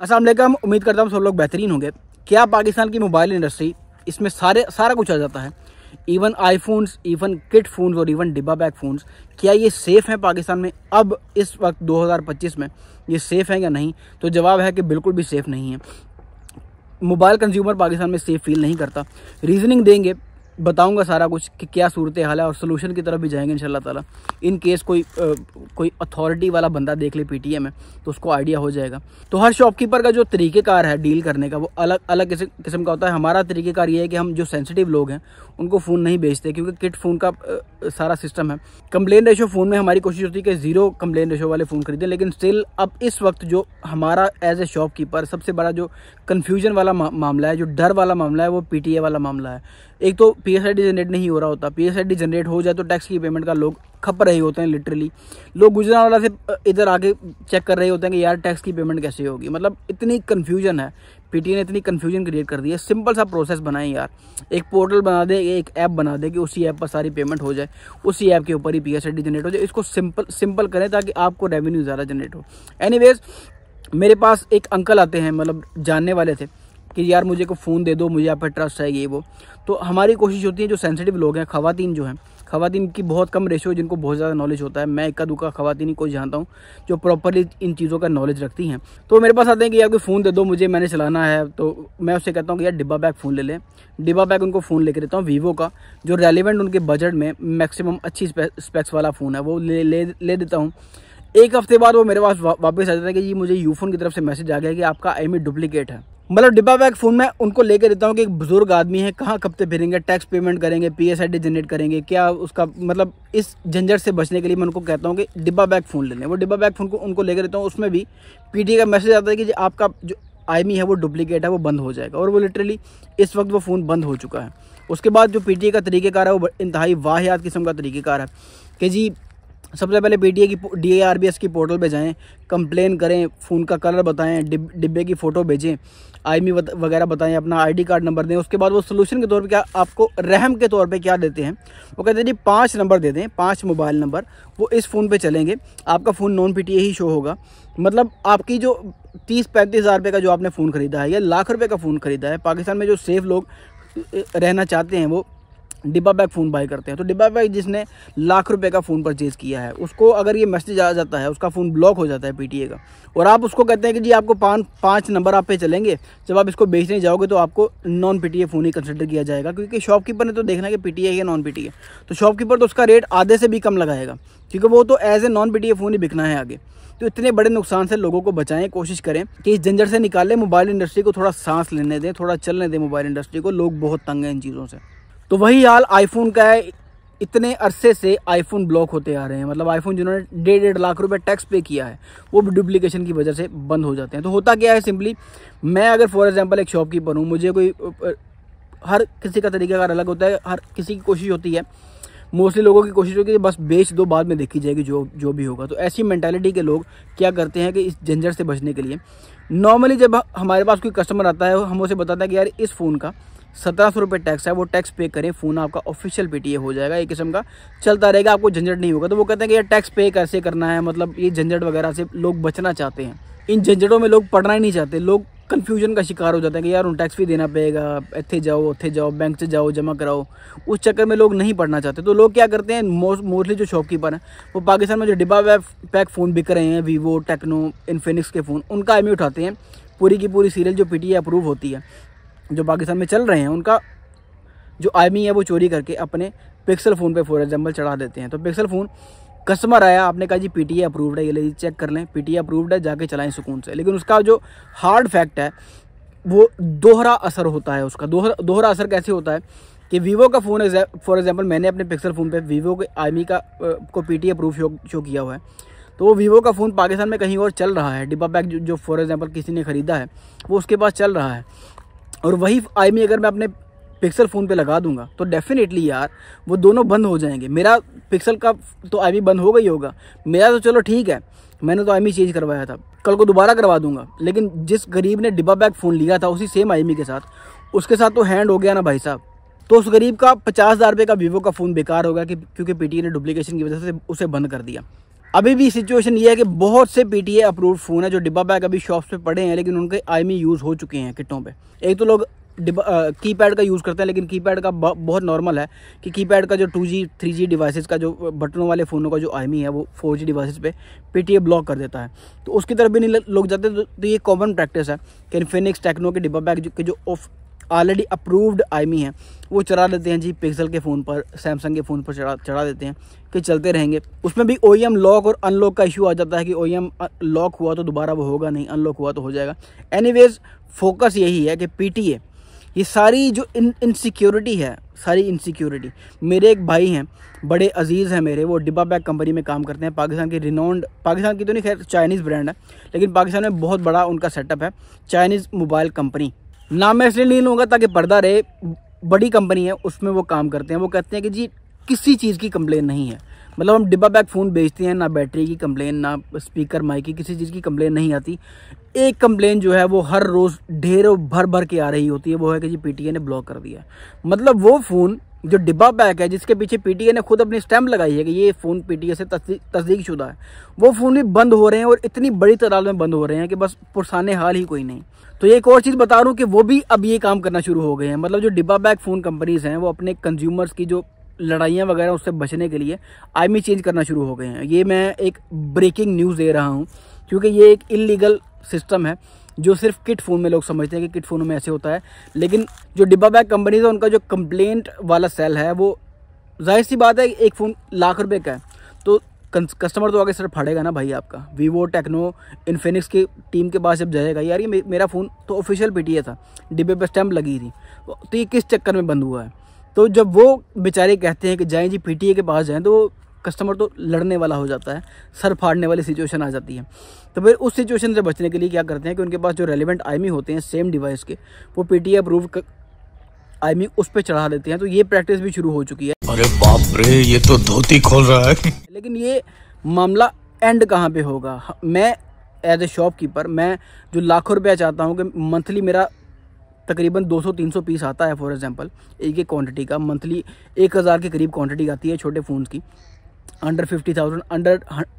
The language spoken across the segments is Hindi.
अस्सलाम वालेकुम, उम्मीद करता हूँ सब लोग बेहतरीन होंगे। क्या पाकिस्तान की मोबाइल इंडस्ट्री, इसमें सारा कुछ आ जाता है, even iPhones, even kit phones और इवन डिब्बा बैग फ़ोन्स, क्या ये सेफ़ है पाकिस्तान में? अब इस वक्त 2025 में ये सेफ़ है या नहीं? तो जवाब है कि बिल्कुल भी सेफ़ नहीं है। मोबाइल कंज्यूमर पाकिस्तान में सेफ़ फील नहीं करता। रीज़निंग देंगे, बताऊंगा सारा कुछ कि क्या सूरत हाल है और सोल्यूशन की तरफ भी जाएंगे इंशाल्लाह ताला। इन केस कोई अथॉरिटी वाला बंदा देख ले पीटीए में तो उसको आइडिया हो जाएगा। तो हर शॉपकीपर का जो तरीक़ेकार है डील करने का वो अलग अलग किस्म का होता है। हमारा तरीक़ेकार ये है कि हम जो सेंसिटिव लोग हैं उनको फ़ोन नहीं बेचते, क्योंकि किट फ़ोन का सारा सिस्टम है। कंप्लेन रेशो फ़ोन में हमारी कोशिश होती है कि 0 कंप्लेन रेशो वाले फ़ोन खरीदें, लेकिन स्टिल अब इस वक्त जो हमारा एज ए शॉपकीपर सबसे बड़ा जो कन्फ्यूजन वाला मामला है, जो डर वाला मामला है, वो पीटीए वाला मामला है। एक तो पीएसआईडी जनरेट नहीं हो रहा होता, पीएसआईडी जनरेट हो जाए तो टैक्स की पेमेंट का लोग खप रहे होते हैं। लिटरली लोग गुजरांवाला से इधर आके चेक कर रहे होते हैं कि यार टैक्स की पेमेंट कैसे होगी। मतलब इतनी कन्फ्यूजन है, पीटीए ने इतनी कन्फ्यूजन क्रिएट कर दी है। सिंपल सा प्रोसेस बनाएं यार, एक पोर्टल बना दे, एक ऐप बना दे कि उसी ऐप पर सारी पेमेंट हो जाए, उसी ऐप के ऊपर ही पीएसआईडी जनरेट हो जाए। इसको सिंपल करें ताकि आपको रेवेन्यू ज़्यादा जनरेट हो। एनीवेज, मेरे पास एक अंकल आते हैं, मतलब जानने वाले थे कि यार मुझे को फ़ोन दे दो, मुझे आप पर ट्रस्ट है, ये वो। तो हमारी कोशिश होती है जो सेंसिटिव लोग हैं, ख़वातीन जो हैं, ख़वातीन की बहुत कम रेशो है जिनको बहुत ज़्यादा नॉलेज होता है। मैं इक्का दुक्का ख़वातीन ही कोई जानता हूँ जो प्रॉपरली इन चीज़ों का नॉलेज रखती हैं। तो मेरे पास आते हैं कि यार कोई फ़ोन दे दो मुझे, मैंने चलाना है। तो मैं उससे कहता हूँ कि यार डिब्बा बैग फ़ोन ले लें। डिब्बा बैग उनको फ़ोन लेकर देता हूँ वीवो का, जो रेलिवेंट उनके बजट में मैक्सिमम अच्छी स्पेक्स वाला फ़ोन है, वो ले देता हूँ। एक हफ्ते बाद वो मेरे पास वापस आ जाता है कि जी मुझे यूफोन की तरफ से मैसेज आ गया कि आपका आईएमई डुप्लीकेट है। मतलब डिब्बा बैग फ़ोन में उनको लेकर देता हूँ कि एक बुजुर्ग आदमी है, कहाँ कब फिरेंगे, टैक्स पेमेंट करेंगे, पीएसआईडी जनरेट करेंगे, क्या उसका मतलब इस झंझट से बचने के लिए मैं उनको कहता हूँ कि डिब्बा बैग फ़ोन ले लें। वो डिब्बा बैग फ़ोन को उनको लेकर देता हूँ, उसमें भी पीटीए का मैसेज आता है कि आपका जो आईएमई है वो डुप्लीकेट है, वो बंद हो जाएगा। और वो लिटरली इस वक्त वो फ़ोन बंद हो चुका है। उसके बाद जो पीटीए का तरीक़ेकार है वो इंतहाई वाहियात किस्म का तरीक़ेकार है कि जी सबसे पहले पीटीए की DARBS की पोर्टल पे जाएं, कंप्लेन करें, फ़ोन का कलर बताएं, डिब्बे की फ़ोटो भेजें, आईएमई वगैरह बताएं, अपना आईडी कार्ड नंबर दें। उसके बाद वो सोल्यूशन के तौर पे क्या आपको रहम के तौर पे क्या देते हैं, वो कहते हैं जी 5 नंबर दे दें, 5 मोबाइल नंबर, वो इस फ़ोन पे चलेंगे, आपका फ़ोन नॉन पीटीए ही शो होगा। मतलब आपकी जो 30-35 हज़ार रुपये का जो आपने फ़ोन ख़रीदा है या लाख रुपये का फ़ोन ख़रीदा है, पाकिस्तान में जो सेफ़ लोग रहना चाहते हैं वो डिब्बा बैग फ़ोन बाय करते हैं। तो डिब्बा बैग जिसने लाख रुपए का फ़ोन परचेज़ किया है, उसको अगर ये मैसेज आ जाता है, उसका फ़ोन ब्लॉक हो जाता है पीटीए का, और आप उसको कहते हैं कि जी आपको 5 नंबर आप पे चलेंगे, जब आप इसको बेचने जाओगे तो आपको नॉन पीटीए फ़ोन ही कंसिडर किया जाएगा, क्योंकि शॉपकीपर ने तो देखना है कि पीटीए है या नॉन पीटीए। तो शॉपकीपर तो उसका रेट आधे से भी कम लगाएगा, क्योंकि वो तो as a non PTA phone ही बिकना है आगे। तो इतने बड़े नुकसान से लोगों को बचाएं, कोशिश करें कि इस झंझट से निकालें, मोबाइल इंडस्ट्री को थोड़ा सांस लेने दें, थोड़ा चलने दें मोबाइल इंडस्ट्री को। लोग बहुत तंग हैं इन चीज़ों से। तो वही हाल आईफोन का है। इतने अरसे से आईफोन ब्लॉक होते आ रहे हैं, मतलब आईफोन जिन्होंने 1.5 लाख रुपए टैक्स पे किया है वो भी डुप्लीकेशन की वजह से बंद हो जाते हैं। तो होता क्या है, सिंपली मैं अगर फॉर एग्जांपल एक शॉपकीपर हूँ, मुझे कोई हर किसी का तरीक़ाकार अलग होता है, हर किसी की कोशिश होती है, मोस्टली लोगों की कोशिश होती है कि बस बेच दो, बाद में देखी जाएगी जो भी होगा। तो ऐसी मेंटालिटी के लोग क्या करते हैं कि इस झंझट से बचने के लिए नॉर्मली जब हमारे पास कोई कस्टमर आता है, हम उसे बताता है कि यार इस फ़ोन का 1700 रुपये टैक्स है, वो टैक्स पे करें, फ़ोन आपका ऑफिशियल पीटीए हो जाएगा, एक किस्म का चलता रहेगा, आपको झंझट नहीं होगा। तो वो कहते हैं कि यार टैक्स पे कैसे करना है, मतलब ये झंझट वगैरह से लोग बचना चाहते हैं। इन झंझटों में लोग पढ़ना ही नहीं चाहते, लोग कन्फ्यूजन का शिकार हो जाते हैं कि यार टैक्स भी देना पड़ेगा, इत्थे जाओ, बैंक से जाओ, जमा कराओ। उस चक्कर में लोग नहीं पढ़ना चाहते। तो लोग क्या करते हैं, मोस्टली जो शॉपकीपर हैं वो पाकिस्तान में जो डिब्बा पैक फ़ोन बिक रहे हैं, वीवो, टेक्नो, इन्फिनिक्स के फ़ोन, उनका आईएमई उठाते हैं, पूरी की पूरी सीरियल जो पीटीए अप्रूव होती है जो पाकिस्तान में चल रहे हैं, उनका जो आईएमई है वो चोरी करके अपने पिक्सल फ़ोन पे फॉर एग्जांपल चढ़ा देते हैं। तो पिक्सल फ़ोन कस्टमर आया, आपने कहा जी पीटीए अप्रूव्ड है, ये ले चेक कर लें, पीटीए अप्रूव्ड है, जाके चलाएं सुकून से। लेकिन उसका जो हार्ड फैक्ट है वो दोहरा असर होता है। उसका दोहरा असर कैसे होता है कि वीवो का फ़ोन फॉर एग्जांपल मैंने अपने पिक्सल फ़ोन पे वीवो के आईएमई का को पीटीए अप्रूव शो किया हुआ है, तो वो वीवो का फ़ोन पाकिस्तान में कहीं और चल रहा है, डिब्बा पैक जो फॉर एग्जांपल किसी ने ख़रीदा है वो उसके पास चल रहा है, और वही आईएमई अगर मैं अपने पिक्सल फ़ोन पे लगा दूंगा तो डेफिनेटली यार वो दोनों बंद हो जाएंगे। मेरा पिक्सल का तो आईएमई बंद हो गई होगा, मेरा तो चलो ठीक है, मैंने तो आईएमई चेंज करवाया था, कल को दोबारा करवा दूंगा। लेकिन जिस गरीब ने डिब्बा बैग फ़ोन लिया था उसी सेम आईएमई के साथ, उसके साथ तो हैंड हो गया ना भाई साहब। तो उस गरीब का 50,000 रुपये का वीवो का फ़ोन बेकार होगा, क्योंकि पीटीए ने डुप्लीकेशन की वजह से उसे बंद कर दिया। अभी भी सिचुएशन ये है कि बहुत से पीटीए अप्रूव्ड फ़ोन है जो डिब्बा बैग अभी शॉप्स पे पड़े हैं, लेकिन उनके आईएमई यूज़ हो चुके हैं किटों पे। एक तो लोग कीपैड का यूज़ करते हैं, लेकिन कीपैड का बहुत नॉर्मल है कि कीपैड का जो 2G 3G डिवाइसेस का जो बटनों वाले फ़ोनों का जो आईएमई है वो 4G डिवाइसेस पे पीटीए ब्लॉक कर देता है, तो उसकी तरफ भी नहीं लोग जाते। तो ये कॉमन प्रैक्टिस है कि इन्फिनिक्स टेक्नो के डिब्बा बैग के जो ऑलरेडी अप्रूव्ड आईएमई है वो चला देते हैं जी पिक्सल के फ़ोन पर, सैमसंग के फ़ोन पर चढ़ा देते हैं कि चलते रहेंगे। उसमें भी ओईएम लॉक और अनलॉक का इशू आ जाता है कि ओईएम लॉक हुआ तो दोबारा वो होगा नहीं, अनलॉक हुआ तो हो जाएगा। एनीवेज फोकस यही है कि पीटीए ये सारी जो इनसिक्योरिटी है, सारी इनसिक्योरिटी, मेरे एक भाई हैं बड़े अजीज़ हैं मेरे, वो डिब्बा बैग कंपनी में काम करते हैं, पाकिस्तान की रिनोन्ड, पाकिस्तान की तो नहीं खैर चाइनीज़ ब्रांड है, लेकिन पाकिस्तान में बहुत बड़ा उनका सेटअप है, चाइनीज़ मोबाइल कंपनी। नाम मैं इसलिए नहीं लूँगा ताकि पर्दा रहे, बड़ी कंपनी है, उसमें वो काम करते हैं। वो कहते हैं कि जी किसी चीज़ की कंप्लेन नहीं है, मतलब हम डिब्बा बैग फ़ोन बेचते हैं, ना बैटरी की कंप्लेन, ना स्पीकर माइक की, किसी चीज़ की कंप्लेन नहीं आती। एक कंप्लेन जो है वो हर रोज़ ढेरों भर के आ रही होती है, वो है कि जी पीटीए ने ब्लॉक कर दिया। मतलब वो फ़ोन जो डिब्बा बैग है जिसके पीछे पीटीए ने खुद अपनी स्टैम्प लगाई है कि ये फ़ोन पीटीए से तस्दीक शुदा है, वो फ़ोन भी बंद हो रहे हैं और इतनी बड़ी तादाद में बंद हो रहे हैं कि बस पुरसाने हाल ही कोई नहीं। तो ये एक और चीज़ बता रहा हूँ कि वो भी अब ये काम करना शुरू हो गए हैं। मतलब जो डिब्बा बैग फ़ोन कंपनीज़ हैं वो अपने कंज्यूमर्स की जो लड़ाइयाँ वगैरह उससे बचने के लिए आईएमई चेंज करना शुरू हो गए हैं। ये मैं एक ब्रेकिंग न्यूज़ दे रहा हूँ क्योंकि ये एक इलीगल सिस्टम है जो सिर्फ किट फ़ोन में लोग समझते हैं कि किट फ़ोनों में ऐसे होता है, लेकिन जो डिब्बा बैग कंपनीज है उनका जो कंप्लेंट वाला सेल है वो जाहिर सी बात है एक फ़ोन लाख रुपए का है तो कस्टमर तो आगे सर फाड़ेगा ना भाई आपका। वीवो, टेक्नो, इन्फिनिक्स की टीम के पास जब जाएगा यार ये मेरा फ़ोन तो ऑफिशियल पीटीए था, डिब्बे पे स्टैम्प लगी थी, तो ये किस चक्कर में बंद हुआ है। तो जब वो बेचारे कहते हैं कि जाएँ जी पीटीए के पास जाएँ, तो कस्टमर तो लड़ने वाला हो जाता है, सर फाड़ने वाली सिचुएशन आ जाती है। तो फिर उस सिचुएशन से बचने के लिए क्या करते हैं कि उनके पास जो रेलिवेंट आईएमई होते हैं सेम डिवाइस के, वो पीटीए अप्रूव आईएमई उस पर चढ़ा देते हैं। तो ये प्रैक्टिस भी शुरू हो चुकी है। अरे बाप रे, ये तो धोती खोल रहा है। लेकिन ये मामला एंड कहाँ पे होगा? मैं एज ए शॉपकीपर, मैं जो लाखों रुपया चाहता हूँ कि मंथली मेरा तकरीबन 200-300 पीस आता है, फॉर एग्जांपल एक क्वांटिटी का, मंथली 1000 के करीब क्वांटिटी आती है छोटे फ़ोन्स की, अंडर 50,000,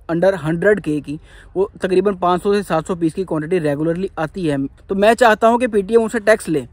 अंडर 100K की, वो तकरीबन 500 से 700 पीस की क्वांटिटी रेगुलरली आती है। तो मैं चाहता हूँ कि पीटीए उनसे टैक्स ले,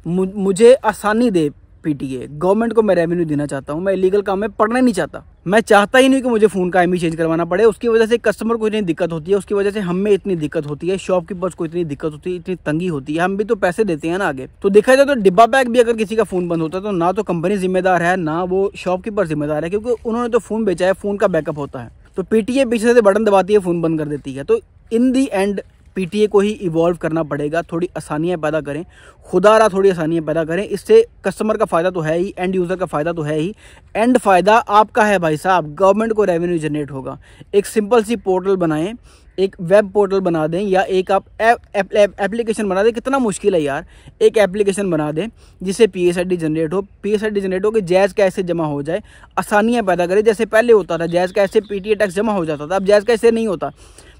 मुझे आसानी दे पीटीए, गवर्नमेंट को मैं रेवेन्यू देना चाहता हूँ। मैं इलीगल काम में पढ़ना नहीं चाहता, मैं चाहता ही नहीं कि मुझे फ़ोन का आईएमई चेंज करवाना पड़े। उसकी वजह से कस्टमर को इतनी दिक्कत होती है, उसकी वजह से हमें इतनी दिक्कत होती है, शॉपकीपर्स को इतनी दिक्कत होती है, इतनी तंगी होती है। हम भी तो पैसे देते हैं ना आगे। तो देखा जाए तो डिब्बा बैग भी अगर किसी का फ़ोन बंद होता है तो ना तो कंपनी जिम्मेदार है, ना वो शॉपकीपर जिम्मेदार है, क्योंकि उन्होंने तो फ़ोन बेचा है, फ़ोन का बैकअप होता है। तो पीटीए पीछे से बटन दबाती है, फ़ोन बंद कर देती है। तो इन दी एंड पीटीए को ही इवॉल्व करना पड़ेगा, थोड़ी आसानियां पैदा करें, खुदारा थोड़ी आसानियां पैदा करें। इससे कस्टमर का फ़ायदा तो है ही, एंड यूज़र का फ़ायदा तो है ही, एंड फ़ायदा आपका है भाई साहब, गवर्नमेंट को रेवेन्यू जनरेट होगा। एक सिंपल सी पोर्टल बनाएं, एक वेब पोर्टल बना दें, या एक आप एप्लीकेशन बना दें। कितना मुश्किल है यार, एक एप्लीकेशन बना दें जिससे पीएसआईडी जनरेट हो, पीएसआईडी जनरेट हो कि जायज़ कैसे जमा हो जाए, आसानियाँ पैदा करें। जैसे पहले होता था जायज़ कैसे पीटीए टैक्स जमा हो जाता था, अब जायज़ कैसे नहीं होता।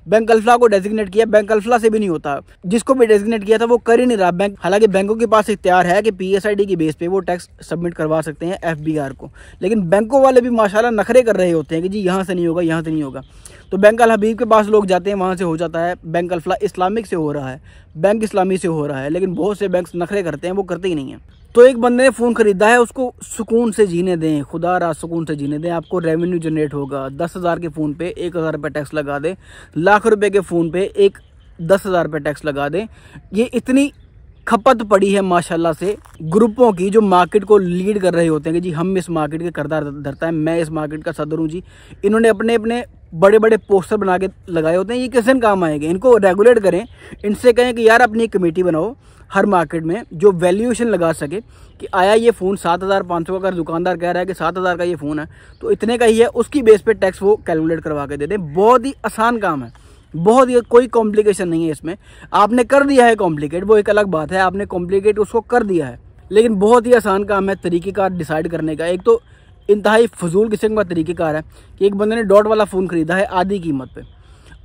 बैंक अल्फला को डेजिग्नेट किया, बैंक अल्फला से भी नहीं होता, जिसको भी डेजिग्नेट किया था वो कर ही नहीं रहा बैंक। हालांकि बैंकों के पास इख्तियार है कि पीएसआईडी की बेस पे वो टैक्स सबमिट करवा सकते हैं एफबीआर को, लेकिन बैंकों वाले भी माशाल्लाह नखरे कर रहे होते हैं कि जी यहाँ से नहीं होगा, यहाँ से नहीं होगा। तो बैंक अल हबीब के पास लोग जाते हैं, वहाँ से हो जाता है। बैंक अल्फला इस्लामिक से हो रहा है, बैंक इस्लामी से हो रहा है, लेकिन बहुत से बैंक नखरे करते हैं, वो करते ही नहीं हैं। तो एक बंदे ने फ़ोन खरीदा है, उसको सुकून से जीने दें, खुदा रा सुकून से जीने दें। आपको रेवेन्यू जनरेट होगा। 10,000 के फ़ोन पे 1,000 रुपये टैक्स लगा दें, लाख रुपए के फ़ोन पे 10,000 रुपये टैक्स लगा दें। ये इतनी खपत पड़ी है माशाल्लाह से ग्रुपों की जो मार्केट को लीड कर रहे होते हैं कि जी हम इस मार्केट के किरदार धरता है, मैं इस मार्केट का सदर हूँ जी। इन्होंने अपने अपने बड़े बड़े पोस्टर बना के लगाए होते हैं। ये किस दिन काम आएंगे? इनको रेगुलेट करें, इनसे कहें कि यार अपनी एक कमेटी बनाओ हर मार्केट में जो वैल्यूएशन लगा सके कि आया ये फ़ोन 7,500 का, अगर दुकानदार कह रहा है कि 7,000 का ये फ़ोन है तो इतने का ही है, उसकी बेस पे टैक्स वो कैलकुलेट करवा के दे दें। बहुत ही आसान काम है, बहुत ही, कोई कॉम्प्लिकेशन नहीं है इसमें। आपने कर दिया है कॉम्प्लिकेट, वो एक अलग बात है, आपने कॉम्प्लिकेट उसको कर दिया है, लेकिन बहुत ही आसान काम है तरीक़ेकार डिसाइड करने का। एक तो इंतहाई फजूल किस्म का तरीक़ेकार है कि एक बंदे ने डॉट वाला फ़ोन ख़रीदा है आधी कीमत पे,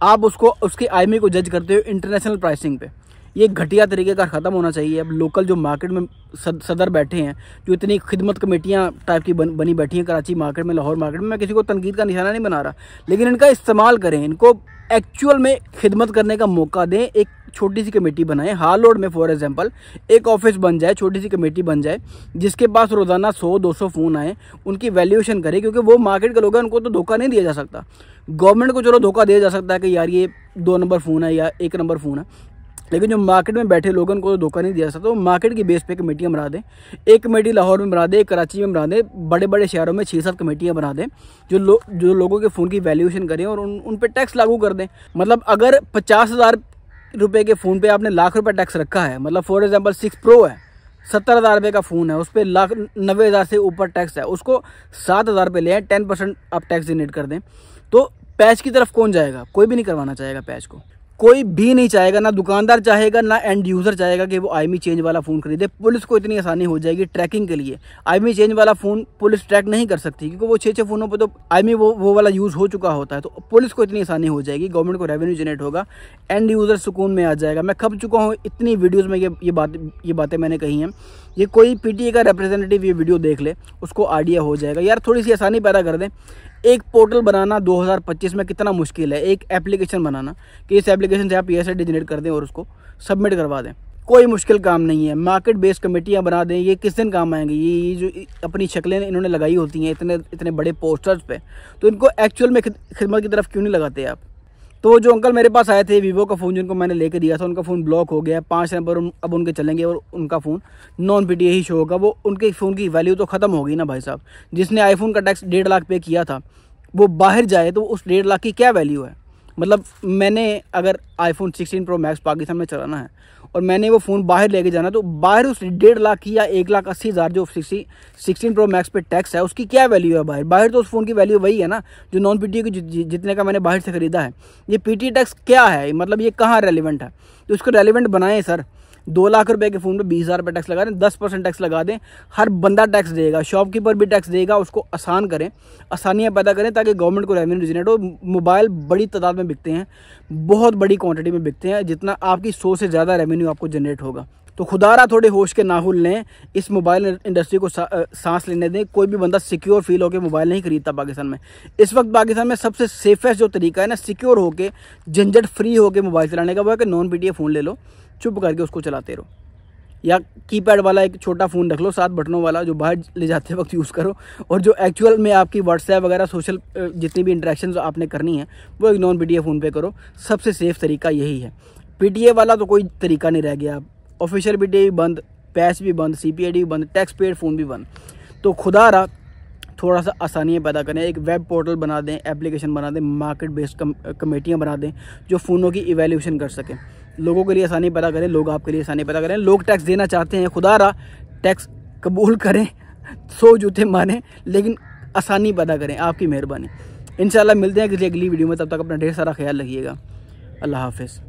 आप उसको उसके आईएमई को जज करते हो इंटरनेशनल प्राइसिंग पे। ये घटिया तरीके का ख़त्म होना चाहिए। अब लोकल जो मार्केट में सदर बैठे हैं, जो इतनी खिदमत कमेटियाँ टाइप की बनी बैठी हैं कराची मार्केट में, लाहौर मार्केट में, मैं किसी को तनकीद का निशाना नहीं बना रहा, लेकिन इनका इस्तेमाल करें, इनको एक्चुअल में खिदमत करने का मौका दें। एक छोटी सी कमेटी बनाएं, हाल रोड में फॉर एग्जांपल एक ऑफिस बन जाए, छोटी सी कमेटी बन जाए, जिसके पास रोज़ाना 100-200 फ़ोन आए, उनकी वैल्यूएशन करें, क्योंकि वो मार्केट के लोग हैं, उनको तो धोखा नहीं दिया जा सकता। गवर्नमेंट को चलो धोखा दिया जा सकता है कि यार ये 2 नंबर फ़ोन है या 1 नंबर फ़ोन है, लेकिन जो मार्केट में बैठे लोगों को तो धोखा नहीं दिया जा सकता। तो मार्केट की बेस पे कमेटियाँ बना दें, एक कमेटी लाहौर में बना दें, एक कराची में बना दें, बड़े बड़े शहरों में 6-7 कमेटियाँ बना दें जो लोगों के फ़ोन की वैल्यूएशन करें और उन पर टैक्स लागू कर दें। मतलब अगर 50,000 रुपये के फ़ोन पे आपने लाख रुपये टैक्स रखा है, मतलब फॉर एग्जांपल 6 Pro है, 70,000 रुपये का फ़ोन है, उस पर 90,000 से ऊपर टैक्स है, उसको 7,000 रुपये ले आए, 10% आप टैक्स जनरेट कर दें, तो पैच की तरफ कौन जाएगा? कोई भी नहीं करवाना चाहेगा पैच को, कोई भी नहीं चाहेगा, ना दुकानदार चाहेगा, ना एंड यूज़र चाहेगा कि वो आईएमई चेंज वाला फ़ोन खरीदे। पुलिस को इतनी आसानी हो जाएगी ट्रैकिंग के लिए, आईएमई चेंज वाला फ़ोन पुलिस ट्रैक नहीं कर सकती, क्योंकि वो 6 फ़ोनों पे तो आईएमई वो वाला यूज़ हो चुका होता है। तो पुलिस को इतनी आसानी हो जाएगी, गवर्नमेंट को रेवेन्यू जनरेट होगा, एंड यूज़र सुकून में आ जाएगा। मैं खप चुका हूँ इतनी वीडियोज़ में, ये बातें मैंने कही हैं। ये कोई पीटीए का रिप्रेजेंटेटिव ये वीडियो देख ले, उसको आइडिया हो जाएगा। यार थोड़ी सी आसानी पैदा कर दें। एक पोर्टल बनाना 2025 में कितना मुश्किल है, एक एप्लीकेशन बनाना कि इस एप्लीकेशन से आप PSID जनरेट कर दें और उसको सबमिट करवा दें, कोई मुश्किल काम नहीं है। मार्केट बेस्ड कमेटियाँ बना दें, ये किस दिन काम आएंगी? ये जो अपनी शक्लें इन्होंने लगाई होती हैं इतने बड़े पोस्टर्स पे, तो इनको एक्चुअल में खिदमत की तरफ क्यों नहीं लगाते आप? तो जो अंकल मेरे पास आए थे, वीवो का फ़ोन जिनको मैंने लेके दिया था, उनका फ़ोन ब्लॉक हो गया है, 5 नंबर अब उनके चलेंगे और उनका फ़ोन नॉन पीटीए ही शो होगा। वो उनके फ़ोन की वैल्यू तो ख़त्म हो गई ना भाई साहब। जिसने आईफोन का टैक्स 1.5 लाख पे किया था, वो बाहर जाए तो उस 1.5 लाख की क्या वैल्यू है? मतलब मैंने अगर आईफोन 16 Pro Max पाकिस्तान में चलाना है और मैंने वो फ़ोन बाहर लेके जाना, तो बाहर उस 1.5 लाख की या 1,80,000 जो 16 Pro Max पे टैक्स है, उसकी क्या वैल्यू है बाहर? बाहर तो उस फ़ोन की वैल्यू वही है ना जो नॉन पीटीए की जितने का मैंने बाहर से ख़रीदा है। ये पीटीए टैक्स क्या है? मतलब ये कहाँ रेलिवेंट है? तो इसको रेलिवेंट बनाएं सर। 2 लाख रुपए के फ़ोन पे 20,000 रुपये टैक्स लगा दें, 10% टैक्स लगा दें, हर बंदा टैक्स देगा, शॉपकीपर भी टैक्स देगा। उसको आसान करें, आसानियाँ पैदा करें ताकि गवर्नमेंट को रेवेन्यू जनरेट हो। मोबाइल बड़ी तादाद में बिकते हैं, बहुत बड़ी क्वांटिटी में बिकते हैं, जितना आपकी 100 से ज़्यादा रेवेन्यू आपको जनरेट होगा। तो खुदारा थोड़े होश के नाखून लें, इस मोबाइल इंडस्ट्री को सांस लेने दें। कोई भी बंदा सिक्योर फील होकर मोबाइल नहीं खरीदता पाकिस्तान में। इस वक्त पाकिस्तान में सबसे सेफेस्ट जो तरीका है ना, सिक्योर होकर, झंझट फ्री होकर मोबाइल चलाने का, वो है कि नॉन पीटीए फ़ोन ले लो, चुप करके उसको चलाते रहो, या कीपैड वाला एक छोटा फ़ोन रख लो 7 बटनों वाला, जो बाहर ले जाते वक्त यूज़ करो। और जो एक्चुअल में आपकी व्हाट्सएप वगैरह सोशल जितनी भी इंटरेक्शन आपने करनी है, वो एक नॉन पीटीए फ़ोन पे करो। सबसे सेफ़ तरीका यही है। पीटीए वाला तो कोई तरीका नहीं रह गया। ऑफिशियल पीटीए भी बंद, पैच भी बंद, CPID भी बंद, टैक्स पेड फ़ोन भी बंद। तो खुदारा थोड़ा सा आसानियाँ पैदा करें, एक वेब पोर्टल बना दें, एप्लीकेशन बना दें, मार्केट बेस्ड कमेटियाँ बना दें जो फ़ोनों की इवैल्यूएशन कर सकें। लोगों के लिए आसानी पैदा करें, लोग आपके लिए आसानी पैदा करें। लोग टैक्स देना चाहते हैं, खुदारा टैक्स कबूल करें, 100 जूते मारें, लेकिन आसानी पैदा करें। आपकी मेहरबानी। इंशाल्लाह मिलते हैं किसी अगली वीडियो में, तब तक अपना ढेर सारा ख्याल रखिएगा। अल्लाह हाफ़िज़।